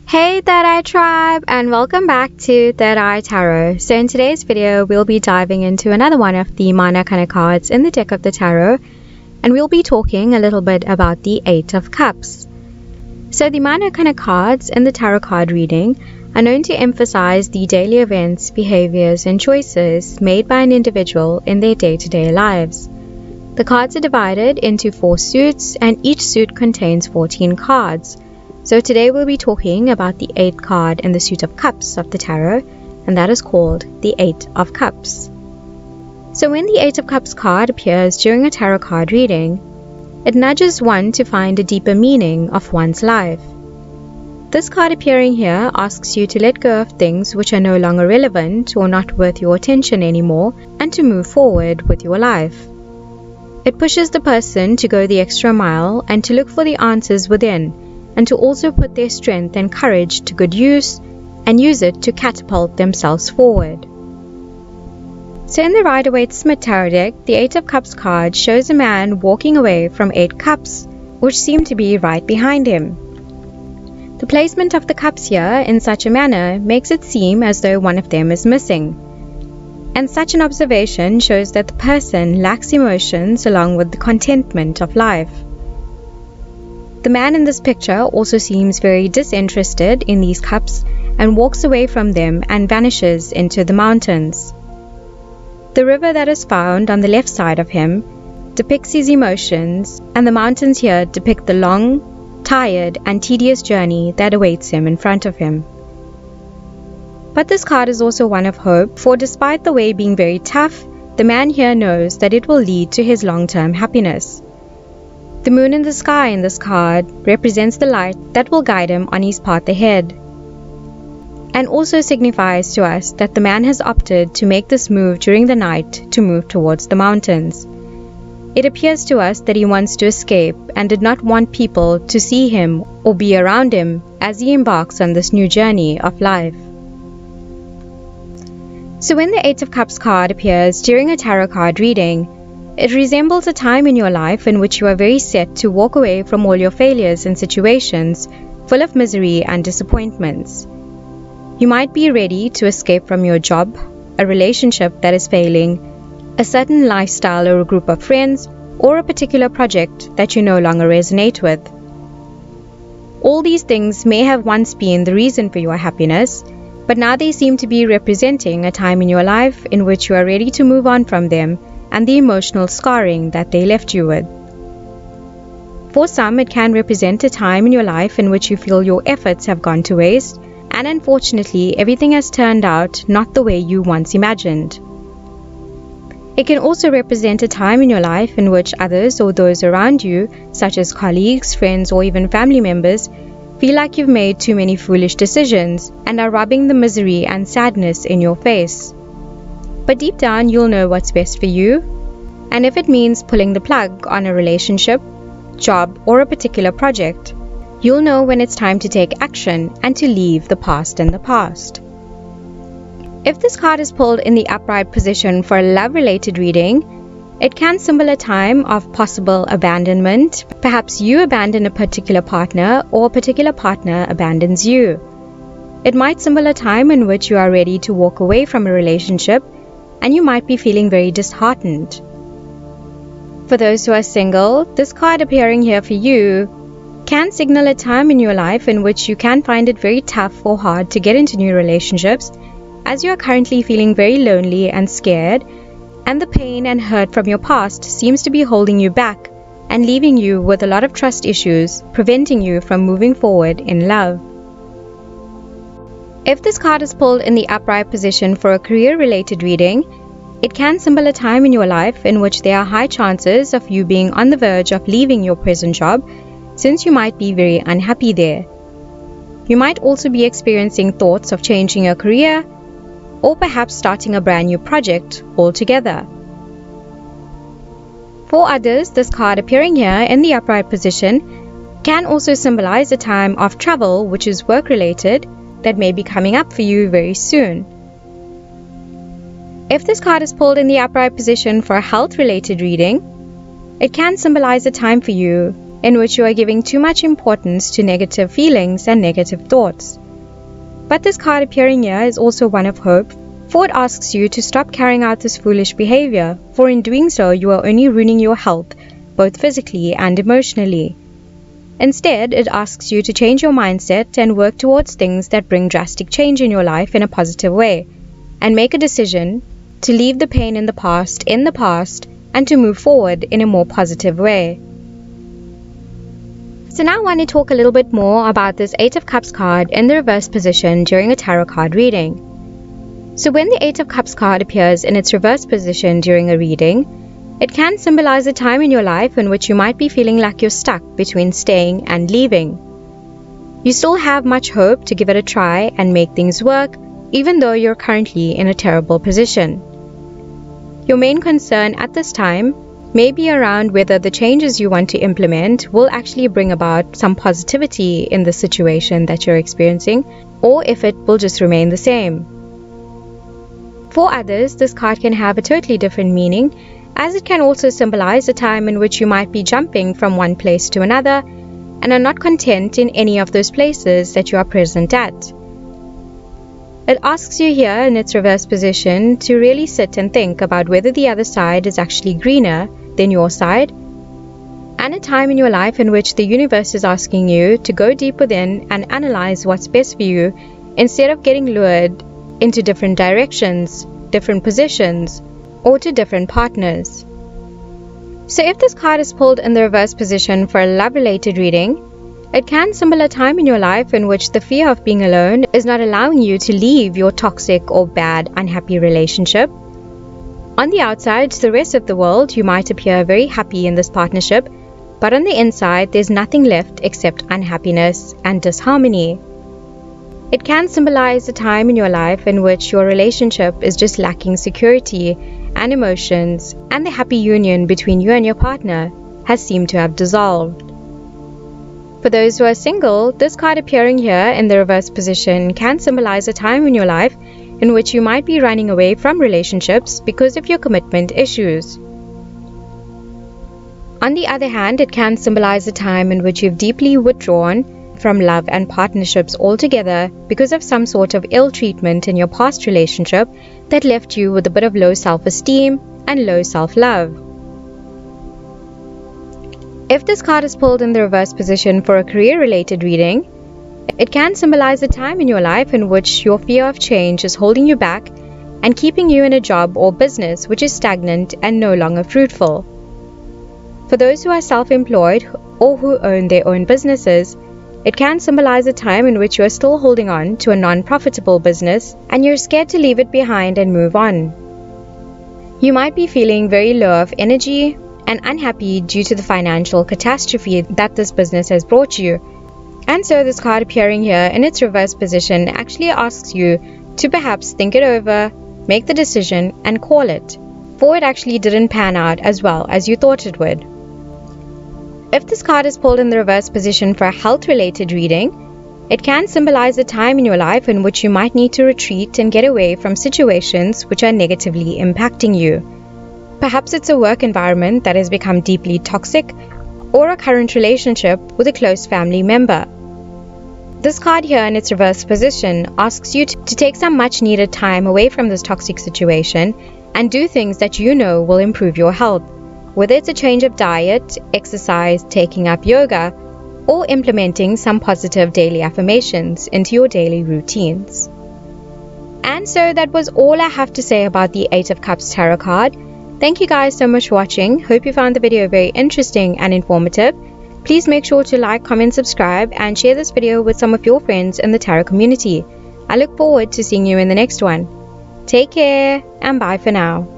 Hey Third Eye Tribe, and welcome back to Third Eye Tarot. So in today's video, we'll be diving into another one of the minor kind of cards in the deck of the tarot, and we'll be talking a little bit about the Eight of Cups. So the minor kind of cards in the tarot card reading are known to emphasize the daily events, behaviors, and choices made by an individual in their day-to-day lives. The cards are divided into 4 suits, and each suit contains 14 cards. So today we'll be talking about the 8th card in the suit of cups of the tarot, and that is called the Eight of Cups. So when the Eight of Cups card appears during a tarot card reading, it nudges one to find a deeper meaning of one's life. This card appearing here asks you to let go of things which are no longer relevant or not worth your attention anymore, and to move forward with your life. It pushes the person to go the extra mile and to look for the answers within, and to also put their strength and courage to good use and use it to catapult themselves forward. So in the Rider-Waite-Smith tarot deck, the Eight of Cups card shows a man walking away from 8 cups, which seem to be right behind him. The placement of the cups here in such a manner makes it seem as though one of them is missing. And such an observation shows that the person lacks emotions along with the contentment of life. The man in this picture also seems very disinterested in these cups and walks away from them and vanishes into the mountains. The river that is found on the left side of him depicts his emotions, and the mountains here depict the long, tired, and tedious journey that awaits him in front of him. But this card is also one of hope, for despite the way being very tough, the man here knows that it will lead to his long-term happiness. The moon in the sky in this card represents the light that will guide him on his path ahead, and also signifies to us that the man has opted to make this move during the night to move towards the mountains. It appears to us that he wants to escape and did not want people to see him or be around him as he embarks on this new journey of life. So when the Eight of Cups card appears during a tarot card reading, it resembles a time in your life in which you are very set to walk away from all your failures and situations full of misery and disappointments. You might be ready to escape from your job, a relationship that is failing, a certain lifestyle or a group of friends, or a particular project that you no longer resonate with. All these things may have once been the reason for your happiness, but now they seem to be representing a time in your life in which you are ready to move on from them and the emotional scarring that they left you with. For some, it can represent a time in your life in which you feel your efforts have gone to waste, and unfortunately everything has turned out not the way you once imagined. It can also represent a time in your life in which others or those around you, such as colleagues, friends, or even family members, feel like you've made too many foolish decisions and are rubbing the misery and sadness in your face. But deep down, you'll know what's best for you, and if it means pulling the plug on a relationship, job, or a particular project, you'll know when it's time to take action and to leave the past in the past. If this card is pulled in the upright position for a love-related reading, it can symbol a time of possible abandonment. Perhaps you abandon a particular partner, or a particular partner abandons you. It might symbol a time in which you are ready to walk away from a relationship, and you might be feeling very disheartened. For those who are single, this card appearing here for you can signal a time in your life in which you can find it very tough or hard to get into new relationships, as you are currently feeling very lonely and scared, and the pain and hurt from your past seems to be holding you back and leaving you with a lot of trust issues, preventing you from moving forward in love. If this card is pulled in the upright position for a career-related reading, it can symbol a time in your life in which there are high chances of you being on the verge of leaving your present job, since you might be very unhappy there. You might also be experiencing thoughts of changing your career, or perhaps starting a brand new project altogether. For others, this card appearing here in the upright position can also symbolize a time of travel, which is work-related, that may be coming up for you very soon. If this card is pulled in the upright position for a health-related reading, it can symbolize a time for you in which you are giving too much importance to negative feelings and negative thoughts. But this card appearing here is also one of hope, for it asks you to stop carrying out this foolish behavior, for in doing so you are only ruining your health, both physically and emotionally. Instead, it asks you to change your mindset and work towards things that bring drastic change in your life in a positive way, and make a decision to leave the pain in the past and to move forward in a more positive way. So now I want to talk a little bit more about this 8 of Cups card in the reverse position during a tarot card reading. So when the 8 of Cups card appears in its reverse position during a reading, it can symbolize a time in your life in which you might be feeling like you're stuck between staying and leaving. You still have much hope to give it a try and make things work, even though you're currently in a terrible position. Your main concern at this time may be around whether the changes you want to implement will actually bring about some positivity in the situation that you're experiencing, or if it will just remain the same. For others, this card can have a totally different meaning, as it can also symbolize a time in which you might be jumping from one place to another and are not content in any of those places that you are present at. It asks you here in its reverse position to really sit and think about whether the other side is actually greener than your side, and a time in your life in which the universe is asking you to go deep within and analyze what's best for you instead of getting lured into different directions, different positions, or to different partners. So if this card is pulled in the reverse position for a love-related reading, it can symbolize a time in your life in which the fear of being alone is not allowing you to leave your toxic or bad, unhappy relationship. On the outside, to the rest of the world, you might appear very happy in this partnership, but on the inside, there's nothing left except unhappiness and disharmony. It can symbolize a time in your life in which your relationship is just lacking security and emotions, and the happy union between you and your partner has seemed to have dissolved. For those who are single, this card appearing here in the reverse position can symbolize a time in your life in which you might be running away from relationships because of your commitment issues. On the other hand, it can symbolize a time in which you've deeply withdrawn from love and partnerships altogether because of some sort of ill treatment in your past relationship that left you with a bit of low self-esteem and low self-love. If this card is pulled in the reverse position for a career-related reading, it can symbolize a time in your life in which your fear of change is holding you back and keeping you in a job or business which is stagnant and no longer fruitful. For those who are self-employed or who own their own businesses, it can symbolize a time in which you are still holding on to a non-profitable business and you're scared to leave it behind and move on. You might be feeling very low of energy and unhappy due to the financial catastrophe that this business has brought you. And so this card appearing here in its reverse position actually asks you to perhaps think it over, make the decision and call it, for it actually didn't pan out as well as you thought it would. If this card is pulled in the reverse position for a health-related reading, it can symbolize a time in your life in which you might need to retreat and get away from situations which are negatively impacting you. Perhaps it's a work environment that has become deeply toxic, or a current relationship with a close family member. This card here in its reverse position asks you to take some much-needed time away from this toxic situation and do things that you know will improve your health, whether it's a change of diet, exercise, taking up yoga, or implementing some positive daily affirmations into your daily routines. And so that was all I have to say about the 8 of Cups tarot card. Thank you guys so much for watching. Hope you found the video very interesting and informative. Please make sure to like, comment, subscribe, and share this video with some of your friends in the tarot community. I look forward to seeing you in the next one. Take care and bye for now.